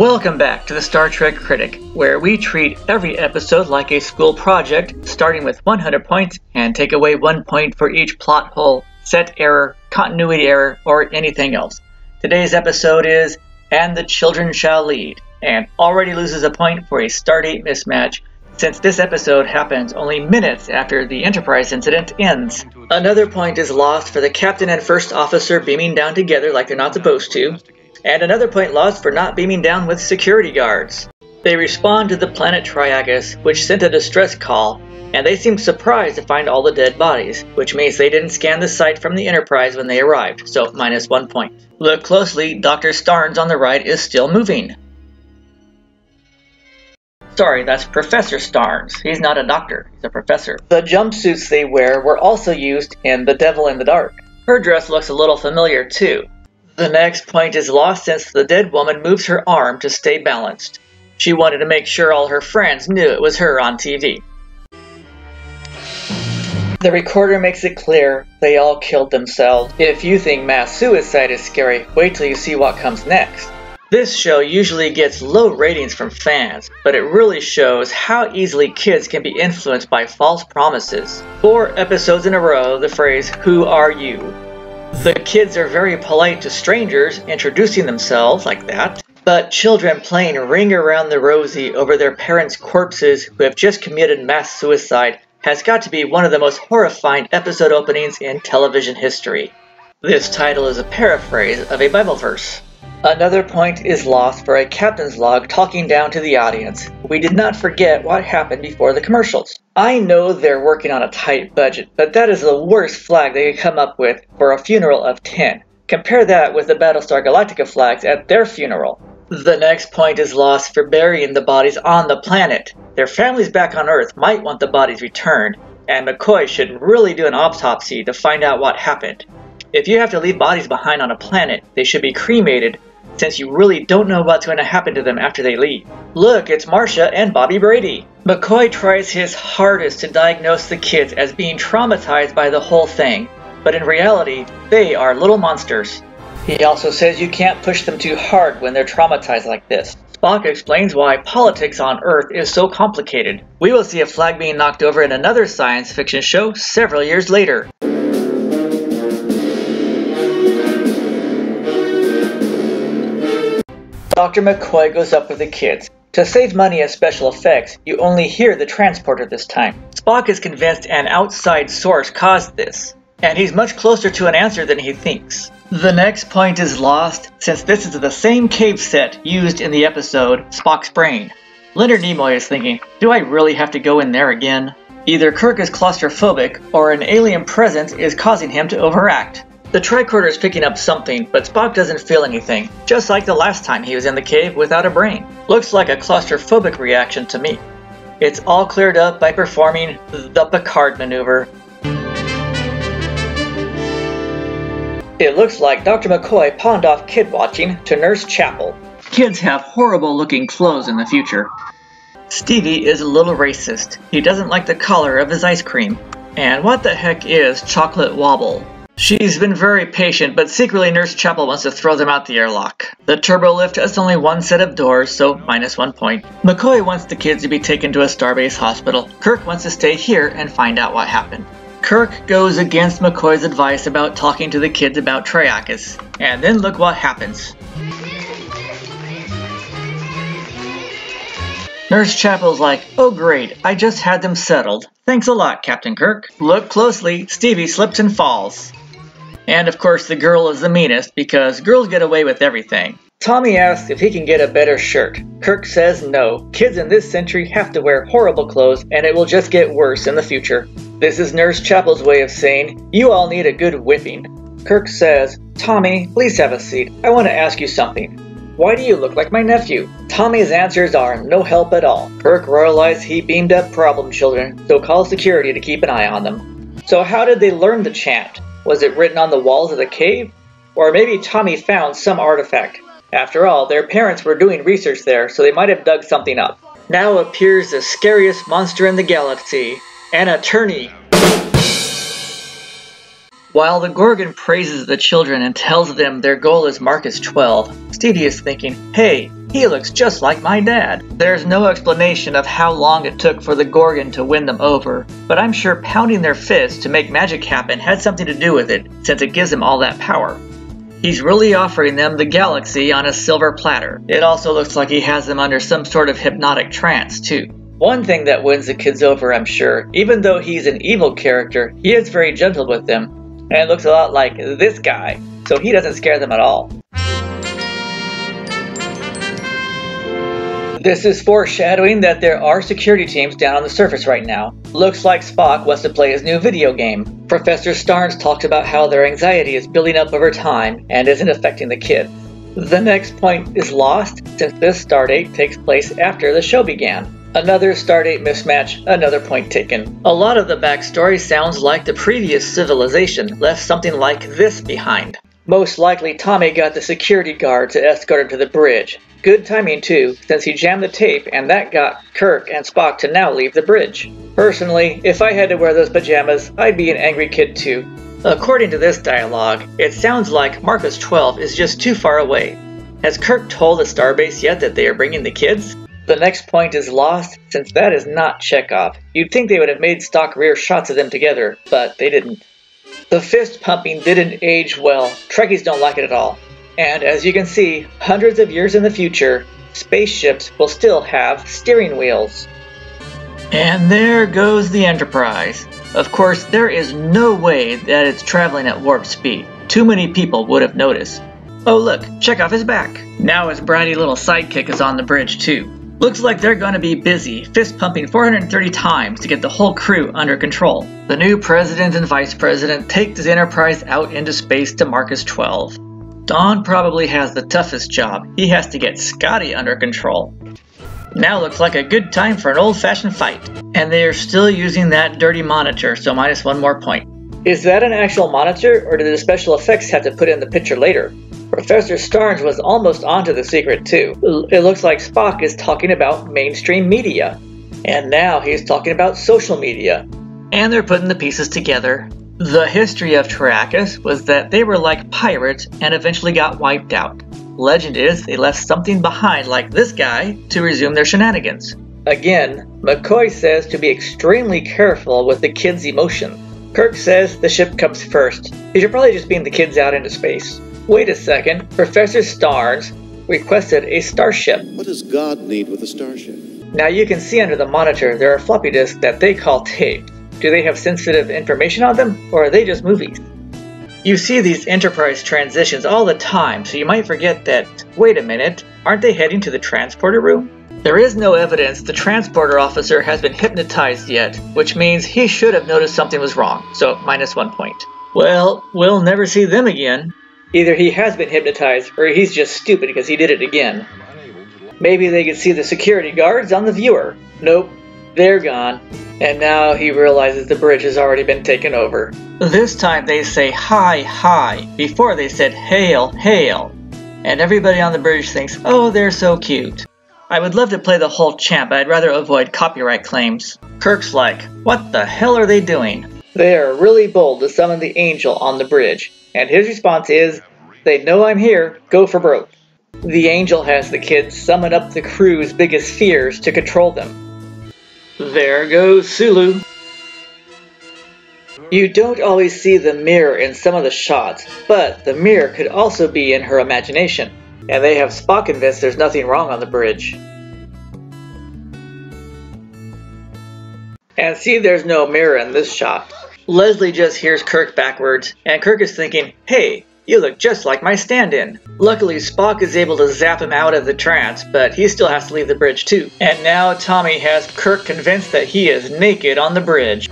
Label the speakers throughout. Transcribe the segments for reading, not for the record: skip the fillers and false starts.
Speaker 1: Welcome back to the Star Trek Critic, where we treat every episode like a school project, starting with 100 points and take away 1 point for each plot hole, set error, continuity error, or anything else. Today's episode is And the Children Shall Lead, and already loses a point for a Stardate mismatch, since this episode happens only minutes after the Enterprise incident ends. Another point is lost for the captain and first officer beaming down together like they're not supposed to, and another point lost for not beaming down with security guards. They respond to the planet Triagus, which sent a distress call, and they seem surprised to find all the dead bodies, which means they didn't scan the site from the Enterprise when they arrived, so minus 1 point. Look closely, Dr. Starnes on the right is still moving. Sorry, that's Professor Starnes. He's not a doctor, he's a professor. The jumpsuits they wear were also used in The Devil in the Dark. Her dress looks a little familiar too. The next point is lost since the dead woman moves her arm to stay balanced. She wanted to make sure all her friends knew it was her on TV. The recorder makes it clear they all killed themselves. If you think mass suicide is scary, wait till you see what comes next. This show usually gets low ratings from fans, but it really shows how easily kids can be influenced by false promises. 4 episodes in a row, the phrase, "Who are you?" The kids are very polite to strangers, introducing themselves like that, but children playing Ring Around the Rosie over their parents' corpses who have just committed mass suicide has got to be one of the most horrifying episode openings in television history. This title is a paraphrase of a Bible verse. Another point is lost for a captain's log talking down to the audience. We did not forget what happened before the commercials. I know they're working on a tight budget, but that is the worst flag they could come up with for a funeral of 10. Compare that with the Battlestar Galactica flags at their funeral. The next point is lost for burying the bodies on the planet. Their families back on Earth might want the bodies returned, and McCoy should really do an autopsy to find out what happened. If you have to leave bodies behind on a planet, they should be cremated, since you really don't know what's going to happen to them after they leave. Look, it's Marcia and Bobby Brady. McCoy tries his hardest to diagnose the kids as being traumatized by the whole thing, but in reality, they are little monsters. He also says you can't push them too hard when they're traumatized like this. Spock explains why politics on Earth is so complicated. We will see a flag being knocked over in another science fiction show several years later. Dr. McCoy goes up with the kids. To save money as special effects, you only hear the transporter this time. Spock is convinced an outside source caused this, and he's much closer to an answer than he thinks. The next point is lost, since this is the same cave set used in the episode Spock's Brain. Leonard Nimoy is thinking, do I really have to go in there again? Either Kirk is claustrophobic, or an alien presence is causing him to overact. The tricorder is picking up something, but Spock doesn't feel anything, just like the last time he was in the cave without a brain. Looks like a claustrophobic reaction to me. It's all cleared up by performing the Picard maneuver. It looks like Dr. McCoy pawned off kid watching to Nurse Chapel. Kids have horrible looking clothes in the future. Stevie is a little racist. He doesn't like the color of his ice cream. And what the heck is chocolate wobble? She's been very patient, but secretly Nurse Chapel wants to throw them out the airlock. The turbo lift has only one set of doors, so minus 1 point. McCoy wants the kids to be taken to a starbase hospital. Kirk wants to stay here and find out what happened. Kirk goes against McCoy's advice about talking to the kids about Triagus. And then look what happens. Nurse Chapel's like, oh great, I just had them settled. Thanks a lot, Captain Kirk. Look closely, Stevie slips and falls. And of course the girl is the meanest, because girls get away with everything. Tommy asks if he can get a better shirt. Kirk says no. Kids in this century have to wear horrible clothes, and it will just get worse in the future. This is Nurse Chapel's way of saying, you all need a good whipping. Kirk says, Tommy, please have a seat. I want to ask you something. Why do you look like my nephew? Tommy's answers are no help at all. Kirk realized he beamed up problem children, so calls security to keep an eye on them. So how did they learn the chant? Was it written on the walls of the cave? Or maybe Tommy found some artifact. After all, their parents were doing research there, so they might have dug something up. Now appears the scariest monster in the galaxy, an attorney. While the Gorgon praises the children and tells them their goal is Marcus 12, Stevie is thinking, hey, he looks just like my dad. There's no explanation of how long it took for the Gorgon to win them over, but I'm sure pounding their fists to make magic happen had something to do with it, since it gives him all that power. He's really offering them the galaxy on a silver platter. It also looks like he has them under some sort of hypnotic trance, too. One thing that wins the kids over, I'm sure, even though he's an evil character, he is very gentle with them, and looks a lot like this guy, so he doesn't scare them at all. This is foreshadowing that there are security teams down on the surface right now. Looks like Spock wants to play his new video game. Professor Starnes talked about how their anxiety is building up over time and isn't affecting the kids. The next point is lost since this stardate takes place after the show began. Another stardate mismatch, another point taken. A lot of the backstory sounds like the previous civilization left something like this behind. Most likely Tommy got the security guard to escort him to the bridge. Good timing too, since he jammed the tape and that got Kirk and Spock to now leave the bridge. Personally, if I had to wear those pajamas, I'd be an angry kid too. According to this dialogue, it sounds like Marcus 12 is just too far away. Has Kirk told the starbase yet that they are bringing the kids? The next point is lost, since that is not Chekhov. You'd think they would have made stock rear shots of them together, but they didn't. The fist pumping didn't age well. Trekkies don't like it at all. And as you can see, hundreds of years in the future, spaceships will still have steering wheels. And there goes the Enterprise. Of course, there is no way that it's traveling at warp speed. Too many people would have noticed. Oh look, Chekhov is back. Now his bratty little sidekick is on the bridge too. Looks like they're going to be busy, fist pumping 430 times to get the whole crew under control. The new president and vice president take the Enterprise out into space to Marcus 12. Don probably has the toughest job. He has to get Scotty under control. Now looks like a good time for an old-fashioned fight. And they are still using that dirty monitor, so minus one more point. Is that an actual monitor, or did the special effects have to put in the picture later? Professor Starnes was almost onto the secret too. It looks like Spock is talking about mainstream media. And now he's talking about social media. And they're putting the pieces together. The history of Terracus was that they were like pirates and eventually got wiped out. Legend is they left something behind like this guy to resume their shenanigans. Again, McCoy says to be extremely careful with the kids' emotions. Kirk says the ship comes first. He should probably just beam the kids out into space. Wait a second, Professor Starnes requested a starship.
Speaker 2: What does God need with a starship?
Speaker 1: Now you can see under the monitor there are floppy disks that they call tapes. Do they have sensitive information on them, or are they just movies? You see these Enterprise transitions all the time, so you might forget that, wait a minute, aren't they heading to the transporter room? There is no evidence the transporter officer has been hypnotized yet, which means he should have noticed something was wrong, so minus 1 point. Well, we'll never see them again. Either he has been hypnotized, or he's just stupid because he did it again. Maybe they could see the security guards on the viewer. Nope, they're gone. And now he realizes the bridge has already been taken over. This time they say hi, hi, before they said hail, hail. And everybody on the bridge thinks, oh, they're so cute. I would love to play the whole chant, but I'd rather avoid copyright claims. Kirk's like, what the hell are they doing? They are really bold to summon the angel on the bridge. And his response is, they know I'm here, go for broke. The angel has the kids summon up the crew's biggest fears to control them. There goes Sulu. You don't always see the mirror in some of the shots, but the mirror could also be in her imagination. And they have Spock convinced there's nothing wrong on the bridge. And see, there's no mirror in this shot. Leslie just hears Kirk backwards, and Kirk is thinking, hey, you look just like my stand-in. Luckily, Spock is able to zap him out of the trance, but he still has to leave the bridge too. And now Tommy has Kirk convinced that he is naked on the bridge.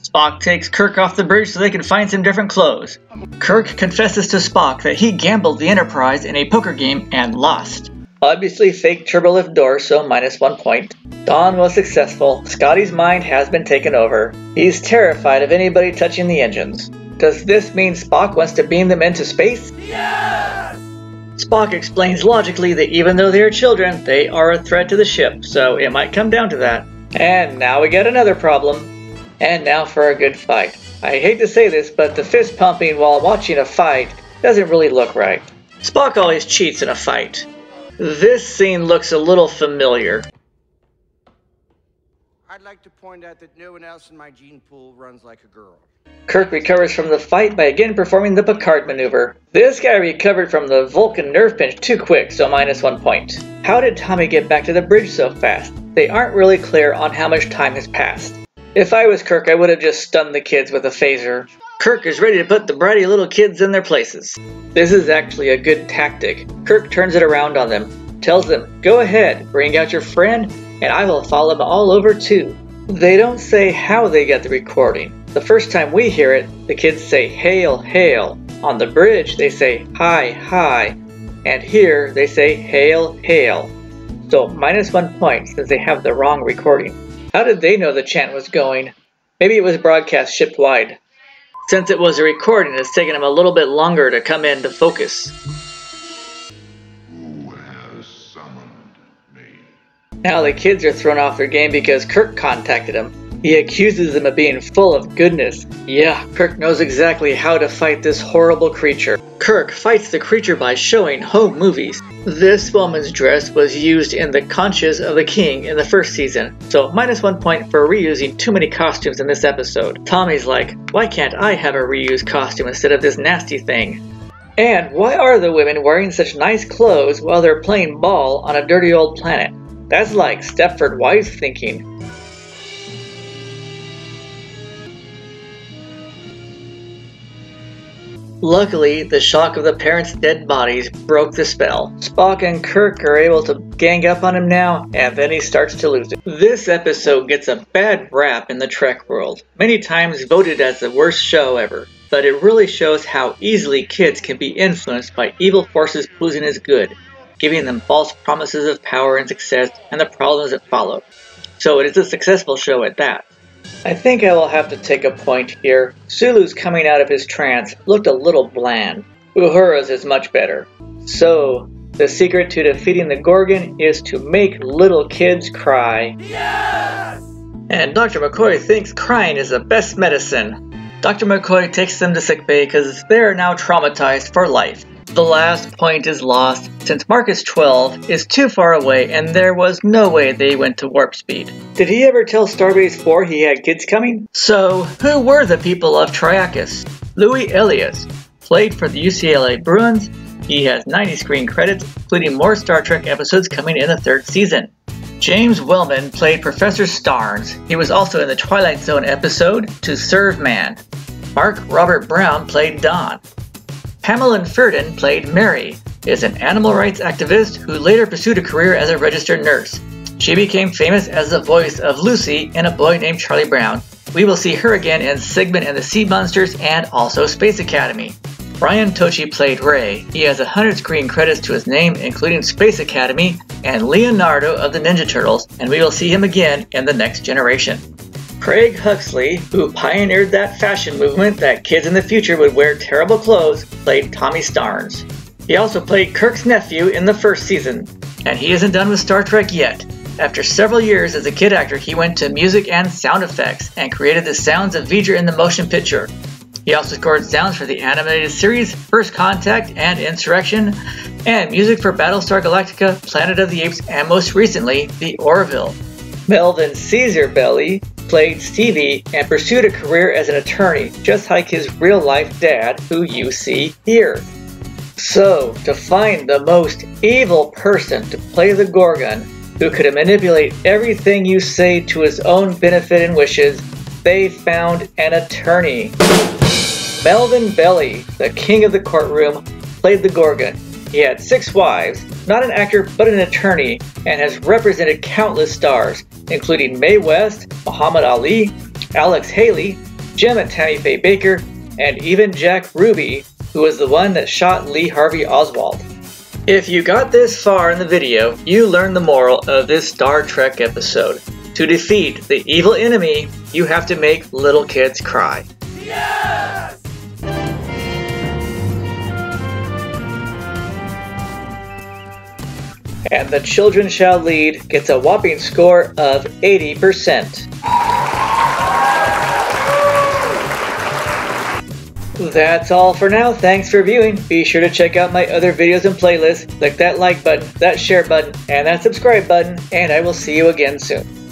Speaker 1: Spock takes Kirk off the bridge so they can find some different clothes. Kirk confesses to Spock that he gambled the Enterprise in a poker game and lost. Obviously fake turbolift door, so minus 1 point. Don was successful. Scotty's mind has been taken over. He's terrified of anybody touching the engines. Does this mean Spock wants to beam them into space? Yes! Spock explains logically that even though they are children, they are a threat to the ship, so it might come down to that. And now we get another problem. And now for a good fight. I hate to say this, but the fist pumping while watching a fight doesn't really look right. Spock always cheats in a fight. This scene looks a little familiar.
Speaker 3: I'd like to point out that no one else in my gene pool runs like a girl.
Speaker 1: Kirk recovers from the fight by again performing the Picard maneuver. This guy recovered from the Vulcan nerve pinch too quick, so -1 point. How did Tommy get back to the bridge so fast? They aren't really clear on how much time has passed. If I was Kirk, I would have just stunned the kids with a phaser. Kirk is ready to put the bratty little kids in their places. This is actually a good tactic. Kirk turns it around on them, tells them, "Go ahead, bring out your friend, and I will follow them all over too." They don't say how they get the recording. The first time we hear it, the kids say "Hail, hail." On the bridge, they say "Hi, hi." And here, they say "Hail, hail." So -1 point since they have the wrong recording. How did they know the chant was going? Maybe it was broadcast ship-wide. Since it was a recording, it's taken them a little bit longer to come into focus.
Speaker 4: Who has summoned me?
Speaker 1: Now the kids are thrown off their game because Kirk contacted them. He accuses them of being full of goodness. Yeah, Kirk knows exactly how to fight this horrible creature. Kirk fights the creature by showing home movies. This woman's dress was used in The Conscience of the King in the first season, so -1 point for reusing too many costumes in this episode. Tommy's like, why can't I have a reused costume instead of this nasty thing? And why are the women wearing such nice clothes while they're playing ball on a dirty old planet? That's like Stepford Wives thinking. Luckily, the shock of the parents' dead bodies broke the spell. Spock and Kirk are able to gang up on him now, and then he starts to lose it. This episode gets a bad rap in the Trek world, many times voted as the worst show ever. But it really shows how easily kids can be influenced by evil forces posing as good, giving them false promises of power and success and the problems that follow. So it is a successful show at that. I think I will have to take a point here. Sulu's coming out of his trance looked a little bland. Uhura's is much better. So, the secret to defeating the Gorgon is to make little kids cry. Yes! And Dr. McCoy thinks crying is the best medicine. Dr. McCoy takes them to sickbay because they are now traumatized for life. The last point is lost since Marcus 12 is too far away and there was no way they went to warp speed. Did he ever tell Starbase 4 he had kids coming? So, who were the people of Triacus? Louis Elias played for the UCLA Bruins. He has 90 screen credits, including more Star Trek episodes coming in the 3rd season. James Wellman played Professor Starnes. He was also in the Twilight Zone episode To Serve Man. Mark Robert Brown played Don. Pamela Ferdin played Mary, is an animal rights activist who later pursued a career as a registered nurse. She became famous as the voice of Lucy in A Boy Named Charlie Brown. We will see her again in Sigmund and the Sea Monsters and also Space Academy. Brian Tochi played Ray. He has 100 screen credits to his name, including Space Academy and Leonardo of the Ninja Turtles, and we will see him again in The Next Generation. Craig Huxley, who pioneered that fashion movement that kids in the future would wear terrible clothes, played Tommy Starnes. He also played Kirk's nephew in the 1st season. And he isn't done with Star Trek yet. After several years as a kid actor, he went to music and sound effects and created the sounds of V'ger in the motion picture. He also scored sounds for the animated series First Contact and Insurrection, and music for Battlestar Galactica, Planet of the Apes, and most recently, The Orville. Melvin Caesar Belli played Stevie and pursued a career as an attorney, just like his real-life dad, who you see here. So, to find the most evil person to play the Gorgon, who could manipulate everything you say to his own benefit and wishes, they found an attorney. Melvin Belli, the king of the courtroom, played the Gorgon. He had 6 wives, not an actor but an attorney, and has represented countless stars, including Mae West, Muhammad Ali, Alex Haley, Gem and Tammy Faye Baker, and even Jack Ruby, who was the one that shot Lee Harvey Oswald. If you got this far in the video, you learned the moral of this Star Trek episode. To defeat the evil enemy, you have to make little kids cry. Yes! And The Children Shall Lead gets a whopping score of 80%. That's all for now. Thanks for viewing. Be sure to check out my other videos and playlists. Click that like button, that share button, and that subscribe button, and I will see you again soon.